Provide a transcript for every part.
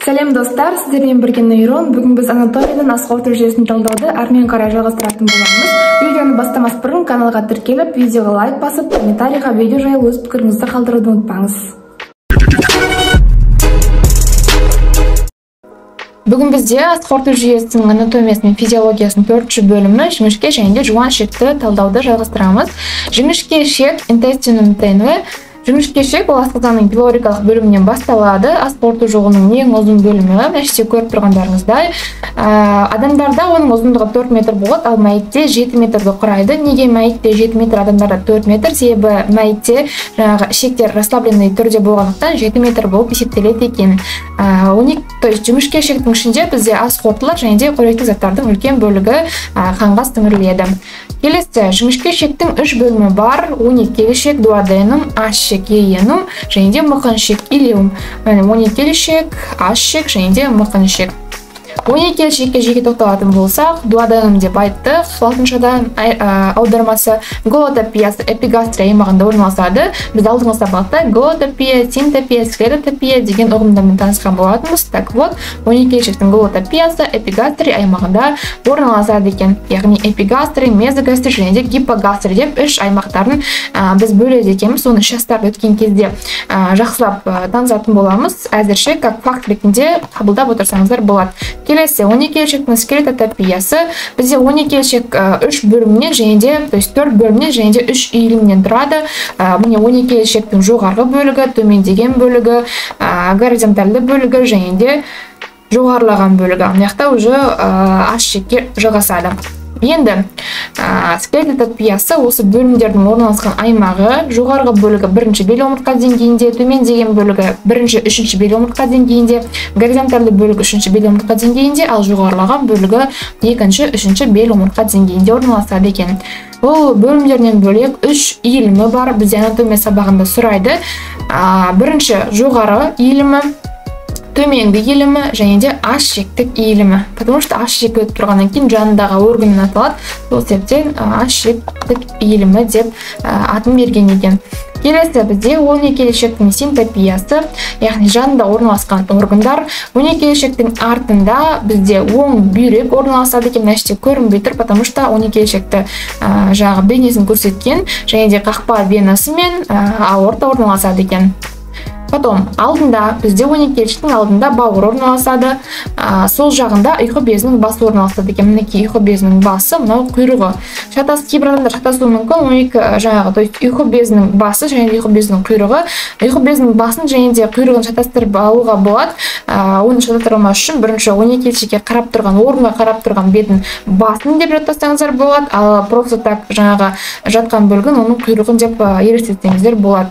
Сәлем достар, сіздермен бірге нейрон. Бүгін біз анатомиядан асқорыту жүйесін талдауды әрмен қарай жалғастыратын боламыз. Видеоны бастамас бұрын каналға тіркеліп, видеоға лайк басып, комментарийға видео жайлы өз пікіріңізді қалдыруды ұмытпаңыз. Бүгін бізде асқорыту жүйесінің анатомиясы мен физиологиясының 4-ші бөлімі жіңішке және жуан ішекті талдауды жалғастырамыз. Жіңішке ішек intestinum tenue. Жіңішке ішек ол асқазанның пилорикалық бөлімінен басталады. Асқорыту жолының ең ұзын бөлімі, мәште көріп тұрғандарыңыздай. Адамдарда оның ұзындығы 4 метр болады, ал мәйітте 7 метрді құрайды. Неге мәйітте 7 метр, адамдарда 4 метр? Себебі мәйітте ішектер расслабленный түрде болғандықтан 7 метр болып есептеледі екен. Жіңішке ішектің ішінде бізде асқорытулар және де қоректік заттардың үлкен бөлігі қанға сіңіріледі. Келесі, жіңішке ішектің 3 бөлімі бар. 12 ішек, дуоденум, аш ішек, иенум және де мықын ішек, илиум. 12 ішек, аш ішек және де мықын ішек. 12 ішекке жеке тоқталатын болсақ, дуоденум деп айттық. Латыншадан аудармасы голотопиясы эпигастрия аймағында орналасады. Біз алдыңғы сабақта голотопия, синтопия, склеротопия деген ұғымдармен танысқан болатынбыз. Так вот, 12 ішектің голотопиясы эпигастрия аймағында орналасады екен. Яғни эпигастрия, мезогастрия және де гипогастрия деп 3 аймақтарын біз бөледі екенбіз. Оны шастап өткен кезде жақсылап танысатын боламыз. Әзірше как факт ретінде қабылдап отырсаңыздар болады. Келесі, 12 ішектің скелетотопиясы. Бізде 12 ішек 3 бөлімнен және де, то есть 4 бөлімнен және де 3 иілімнен тұрады. Міне 12 ішектің жоғарғы бөлігі, төмендеген бөлігі, горизонтальды бөлігі және де жоғарылаған бөлігі. Мыяқта уже аш ішекке жалғасады. Енді скелетотопиясы осы бөлімдердің орналасқан аймағы, жоғарғы бөлігі 1-ші белі омыртқа деңгейінде, төмендеген бөлігі 1-ші, 3-ші белі омыртқа деңгейінде, горизонтальды бөлігі 3-ші белі омыртқа деңгейінде, ал жоғарылаған бөлігі 2-ші, 3-ші белі омыртқа деңгейінде орналасады екен. Ол бөлімдерінен бөлек 3 иілімі бар, бізде анатомия сабағында сұрайды. 1-ші жоғары иілімі, төменгі иілімі және де аш ішектік иілімі. Потому что аш ішек өтіп тұрғаннан кейін жанындағы органын аталады. Сол себептен аш ішектік иілімі деп атын берген екен. Келесі бізде 12 ішектің синтопиясы, яғни жанында орналасқан органдар. 12 ішектің артында бізде оң бүйрек орналасады екен, мәште көрінбей тұр, потому что 12 ішекті жағы бейнесін көрсеткен және де қақпа венасы мен аорта орналасады екен. Потом, алдында, бізде 12 ішектің алдында бауыр орналасады, сол жағында ұйқы безінің басы орналасады екен. Мінекей ұйқы безінің басы, мынау құйрығы. Кейбір адамдар шатасуы мүмкін, 12 жаңағы, то есть ұйқы безінің басы және де ұйқы безінің құйрығы. Ұйқы безінің басын және де құйрығын шатастырып алуға болады. Оны шатастырмас үшін бірінші 12 ішекке қарап тұрған, орынға қарап тұрған бетін басын деп жатпасаңыздар болады, ал просто так жаңағы жатқан бөлігін оның құйрығын деп елестетсеңіздер болады.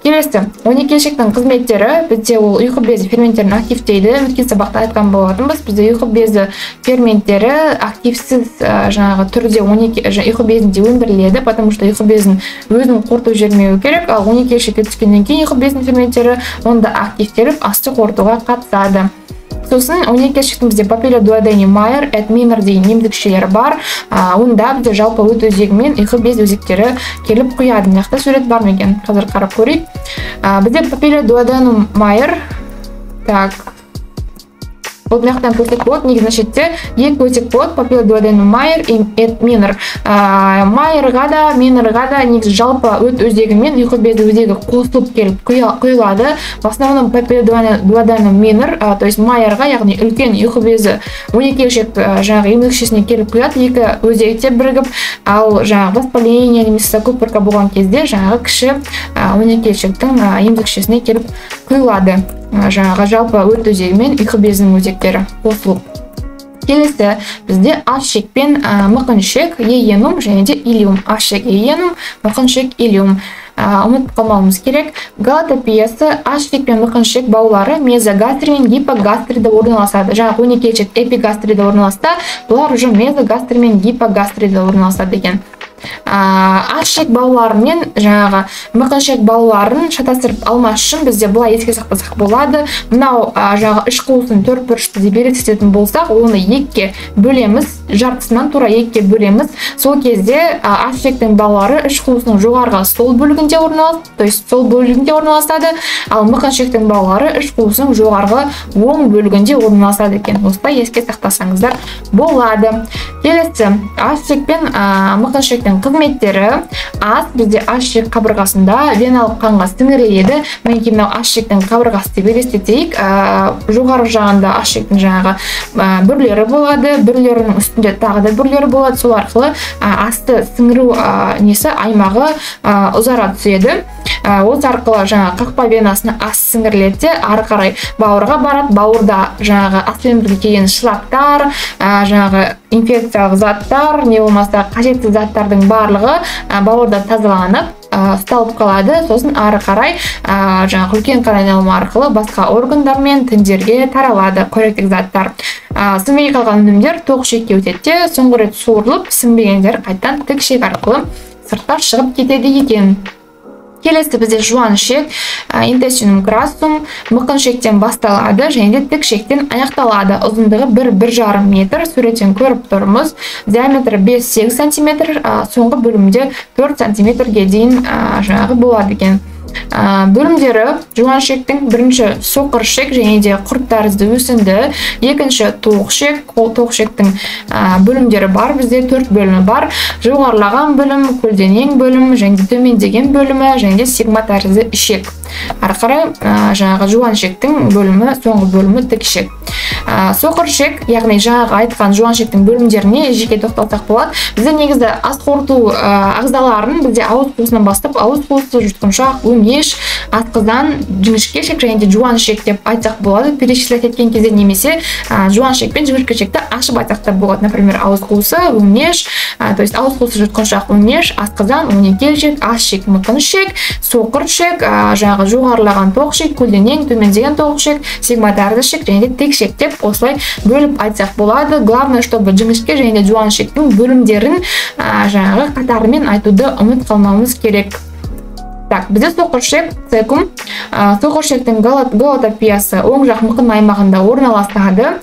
Келесі, 12 ішектің қызметтері, бізде ол ұйқы безі ферменттерін активтейді. Өткен сабақта айтқан болатынбыз. Бізде ұйқы безі ферменттері активсіз жаңағы түрде ұйқы безінде өндіріледі, потому что ұйқы безін өзінің қорыту жібермеуі керек, ал 12 ішекке түскеннен кейін ұйқы безінің ферменттері онда активтеліп асты қорытуға қатысады. Сосын 12 ішектің бізде папилля дуодени майер, эдминер деген емдікшелер бар. Онда бізде жалпы өт өзегімен ұйқы без өзектері келіп құяды. Мыяқта сурет бар ма екен? Қазір қарап көрейік. Бізде папилля дуоденум майер. Так. Бұл мыяқтан көрсек болады, негізі шетте екі өтек болады, папилля дуоденум майер и эдминер. Майерға да, минерға да негізі жалпы өт өзегімен ұйқы без өзегі қосылып келіп құйылады. В основном папилля дуоденум минер, то есть майерға, яғни үлкен ұйқы безі 12 ішек жаңағы емдікшесіне келіп құяды, екі өзекте бірігіп, ал жаңағы воспаление немесе көпірка болған кезде жаңағы кіші 12 ішектің емдікшесіне келіп құйылады. Жаңағы жалпы өт өзегі мен ұйқы безінің өзектері қосылып. Келесі, бізде аш ішек пен мықын ішек, иенум және де илиум. Аш ішек, иенум, мықын ішек, илиум. Ұмытып қалмауымыз керек. Голотопиясы, аш ішек пен мықын ішек баулары мезогастрия мен гипогастрияда орналасады. Жаңағы 12 ішек эпигастрияда орналасса, бұлар уже мезогастрия мен гипогастрияда орналасады екен. аш-ішек балалары мен жаңағы мықыншек балаларын шатастырып алмас үшін бізде былай еске сақтасақ болады. Мынау жаңағы іш қуысын 4 бұрышты деп елестететін болсақ, оны екіге бөлеміз, жартысынан тура екіге бөлеміз. Сол кезде аш-ішектің балалары іш қуысының жоғарғы сол бөлігінде орналасады, ал мықыншектің балалары іш қуысының жоғарғы оң бөлігінде орналасады екен. Осылай еске сақтасаңыздар болады. Келесі, аш-ішек пен мықыншектің қызметтері. Ас бізде аш-ішек қабырғасында веналық қанға сіңіреді. Мінекей мынау аш-ішектің қабырғасы деп елестетейік. Жоғарғы жағында аш-ішектің жаңағы бүрлері болады, бүрлерінің үстінде тағы да бүрлері болады. Сол арқылы асты сіңіру аймағы ұзара түседі. Осы арқылы жаңағы қақпа венасына ас сіңіріледі, ары қарай бауырға барады. Бауырда жаңағы аспен бірге келген шлактар, жаңағы инфекциялық заттар, не болмаса қажетті заттардың барлығы бауырда тазаланып ұсталып қалады. Сосын ары қарай жаңағы үлкен қан айналымы арқылы басқа органдар мен тіндерге таралады қоректік заттар. Сіңбей қалған өнімдер тоқ ішекке өтеді, соңғы рет суырылып, сіңбегендер қайтадан тік ішек арқылы сыртқа шығып кетеді екен. Келесі бізде жуан ішек, интестинум грассум, мықын ішектен басталады және де тік ішектен аяқталады. Ұзындығы 1-1,5 метр, суреттен көріп тұрмыз. Диаметрі 5-8 сантиметр, соңғы бөлімде 4 сантиметрге дейін жаңағы болады екен. Бөлімдері жуан ішектің бірінші соқыр ішек және де құрт тәрізді өсінді, екінші тоқ ішек. Тоқ ішектің бөлімдері бар, бізде 4 бөлімі бар. Жоғарылаған бөлім, көлденең бөлім, және де төмендеген бөлімі, және де сигма тәрізді ішек. Ары қарай жаңағы жуан ішектің бөлімі, соңғы бөлімі тік ішек. Соқыр ішек, яғни жаңағы айтқан жуан ішектің бөлімдеріне жеке тоқталсақ болады. Бізде негізі ас қорыту ағзаларын бізде ауыз қуысынан бастап, ауыз қуысы, жұтқыншақ, өңеш, асқазан, жіңішке ішек және де жуан ішек деп айтсақ болады. Перечислять еткен кезде немесе жуан ішек пен жіңішке ішекті ашып айтсақ та болады. Например, ауыз қуысы, өңеш, то есть ауыз қуысы, жұтқыншақ, өңеш, асқазан, өнекел ішек, ас ішек, мықын ішек, соқыр ішек, жаңағы жоғарылаған тоқ ішек, көлденең, төмендеген тоқ ішек, сигма тәрізді ішек және де тік ішек деп осылай бөліп айтсақ болады. Главное, чтобы жіңішке және де жуан ішектің бөлімдерін жаңағы қатарымен айтуды ұмыт қалмауымыз керек. Так, бізде соқыр ішек, цекум. Соқыр ішектің галатопиясы оң жақ мықын аймағында орналасады.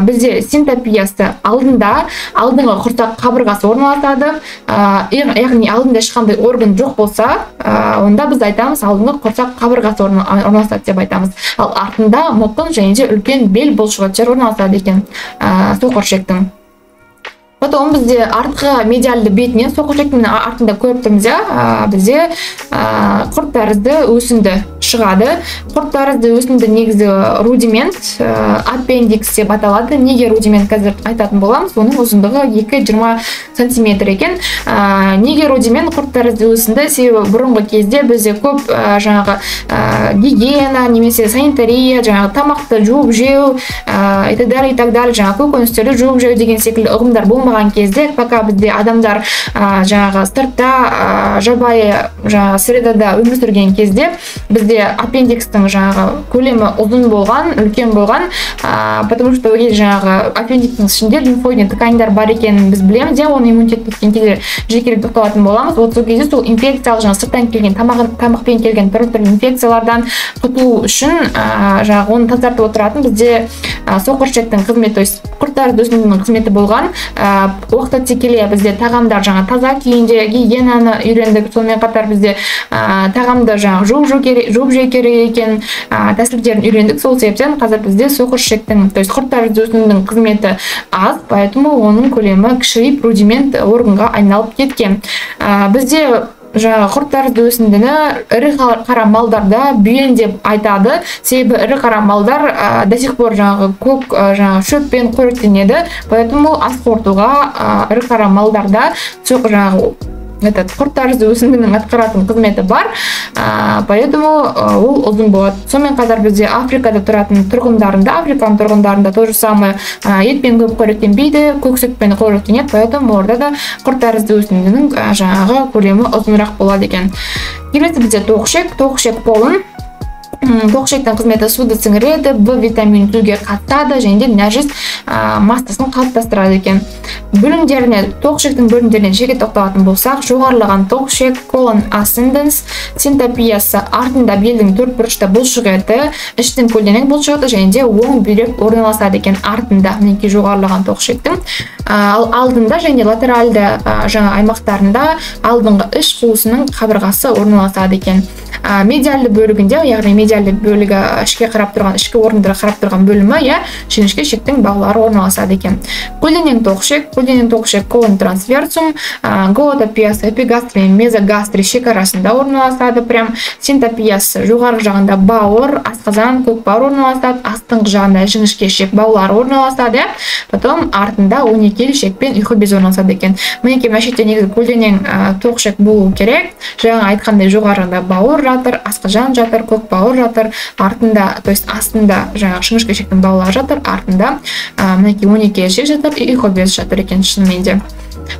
Бізде синтопиясы алдыңғы құрсақ қабырғасы орналасады. Яғни алдында ешқандай орган жоқ болса, онда біз айтамыз алдыңғы құрсақ қабырғасы орналасады деп айтамыз. Ал артында мықын және де үлкен бел бұлшықеттер орналасады екен соқыр ішектің. Потом бізде артқы медиальды бетінен соқыр ішектің артында көріп тұрмыз, бізде құрт тәрізді өсінді шығады. Құрт тәрізді өсінді негізі рудимент, аппендикс деп аталады. Неге рудимент қазір айтатын боламыз? Оның ұзындығы 2-20 сантиметр екен. Неге рудимент құрт тәрізді өсінді? Себебі бұрынғы кезде бізде көп жаңағы гигиена, немесе санитария, жаңағы тамақты жуып жеу, и так далее, жаңағы көкөністерді жуып жеу деген секілді ұғымдар болмаған кезде, пока бізде адамдар жаңағы сыртта жабайы средада өмір сүрген кезде бізде аппендикстің жаңағы көлемі ұзын болған, үлкен болған, потому что жаңағы аппендикстің ішінде лимфоидный тканьдар бар екенін біз білеміз, оны иммунитет біткен кезде жекелеп тоқталатын боламыз. Вот сол кезде сол инфекциялық жаңағы сырттан келген тамақпен келген түрлі инфекциялардан құтылу үшін жаңағы оны тазартып отыратын бізде соқыр ішектің қызметі, то есть құрт тәрізді өсіндінің қызметі болған. Уақыт өте келе бізде тағамдар жаңа таза күйінде гигиенаны үйрендік. Сонымен қатар бізде тағамды жаңа жуып жеу керек екен тәсілдерін үйрендік. Сол себептен қазір бізде соқыр ішектің, то есть құрт тәрізді өсіндінің қызметі аз, поэтому оның көлемі кішірейіп рудимент органға айналып кеткен. Бізде жаңағы құрт тәрізді өсіндіні ірі қара малдарда бүйен деп айтады. Себебі ірі қара малдар до сих пор жаңағы көк шөппен қоректенеді. Поэтому ас қорытуға ірі қара малдарда жаңағы құрт тәрізді өсіндінің атқаратын қызметі бар, поэтому ол ұзын болады. Сонымен қатар бізде Африкада тұратын тұрғындарында, Африканың тұрғындарында то же самое етпен көп қоректенбейді, көксөтпен қоректенеді, поэтому орда да құрт тәрізді өсіндінің жаңағы көлемі ұзынырақ болады екен. Келесі бізде тоқ ішек полын. тоқ ішектің қызметі суды сіңіреді, В витаминін түзуге қатысады және де нәжіс массасын қалыптастырады екен. Бөлімдеріне, тоқ ішектің бөлімдеріне жеке тоқталатын болсақ, жоғарылаған тоқ ішек, колон ascendens, синтопиясы артында белдің төрт бұрышта бұлшық еті, іштің көлденең бұлшық еті және де оң бүйрек орналасады екен артында, мінекей жоғарылаған тоқ ішектің. Ал алдында және латеральды жаңа аймақтарында алдыңғы іш қуысының қабырғасы орналасады екен. Медиальды бөлігінде, яғни медиальды бөлігі ішке қарап тұрған, ішкі орындары қарап тұрған бөлімі, жіңішке ішектің баулары орналасады екен. Көлденең тоқ ішек колон трансверсум, голотопиясы эпигастрий мен мезогастрий шекарасында орналасады. Прям синтопиясы жоғарғы жағында бауыр, асқазан, көк бауыр орналасады, астыңғы жағында жіңішке ішек баулары орналасады. Потом артында 12 ішек пен ұйқы безі орналасады екен. Мінекей мәшетте негізі көлденең тоқ ішек болу керек. Жаңа айтқандай жоғарында бауыр жатыр, асқазан жатыр, көк бауыр жатыр, артында, то есть астында жаңа жіңішке ішектің баулары жатыр, артында мінекей 12 ішек жатыр, ұйқы без жатыр екен шынымен де.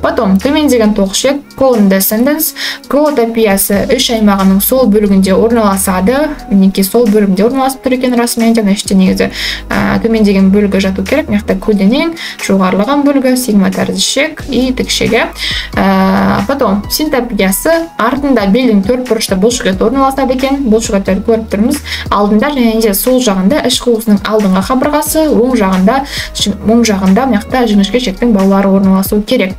Потом төмендеген тоқ ішек colon descendens, голотопиясы үш аймағының сол бөлігінде орналасады. Мінекей сол бөлігінде орналасып тұр екен расымен де. Мәште негізі төмендеген бөлігі жату керек. Мықты көлденең, жоғарылаған бөлігі, сигма тәрізді ішек и тік ішегі. Потом синтопиясы артында белдің төрт бұрышта бұлшық еті орналасады екен. Бұлшық еттерді көріп тұрмыз. Алдында және де сол жағында іш қуысының алдыңғы қабырғасы, оң жағында мықты жіңішке ішектің баулары орналасуы керек.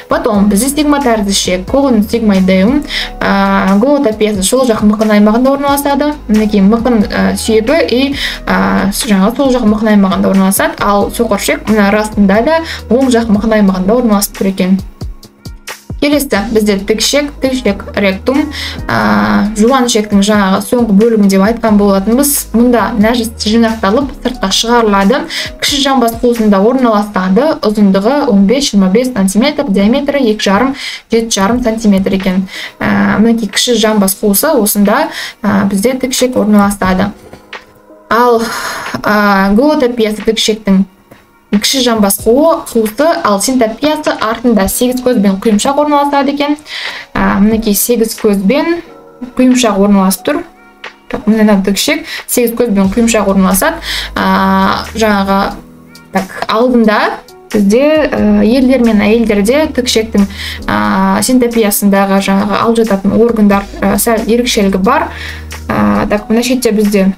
Потом бізде сигма тәрізді ішек, колон сигмоидеум, голотопиясы сол жақ мықын аймағында орналасады. Мінекей мықын сүйегі и жаңа сол жақ мықын аймағында орналасады. Ал соқыр ішек мына расында да оң жақ мықын аймағында орналасып тұр екен. Келесі бізде тік ішек ректум, жуан ішектің жаңағы соңғы бөлігін деп айтқан болатынбыз. Мұнда нәжіс жинақталып сыртқа шығарылады. Кіші жамбас қуысында орналасады. Ұзындығы 15-25 см, диаметрі 2,5-7,5 см екен. Мінекей кіші жамбас қуысы осында бізде тік ішек орналасады. Ал голотопиясы тік ішектің кіші жамбас қуысы, ал синтопиясы артында 8 көзбен құйымшақ орналасады екен. Мінекей 8 көзбен құйымшақ орналасып тұр. Мындан тік ішек 8 көзбен құйымшақ орналасады. Жаңағы алдында бізде ерлер мен әйелдерде тік ішектің синтопиясындағы жаңағы алып жататын органдар сәл ерекшелігі бар. Мына шетте бізде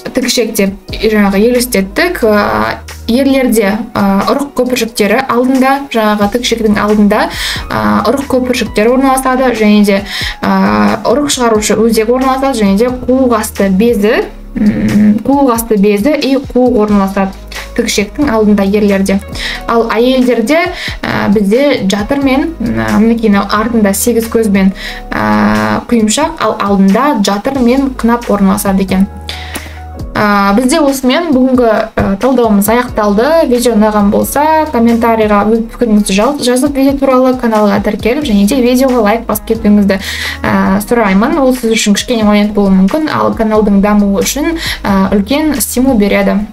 тік ішекте жаңағы елестеттік. Ерлерде ұрық көпіршіктері алдында, жаңағы тік ішектің алдында ұрық көпіршіктері орналасады, және де ұрық шығарушы өзек орналасады, және де қуық асты безі и қуық орналасады тік ішектің алдында ерлерде. Ал әйелдерде бізде жатыр мен мінекей артында 8 көзбен құйымшақ, ал алдында жатыр мен қынап орналасады екен. Бізде осымен бүгінгі талдауымыз аяқталды. Видео ұнаған болса, комментарийға өз пікіріңізді жазып, видео туралы каналға тіркеліп, және де видеоға лайк басып кетуіңізді сұраймын. Ол сіз үшін кішкене момент болуы мүмкін, ал каналдың дамуы үшін үлкен стимул береді.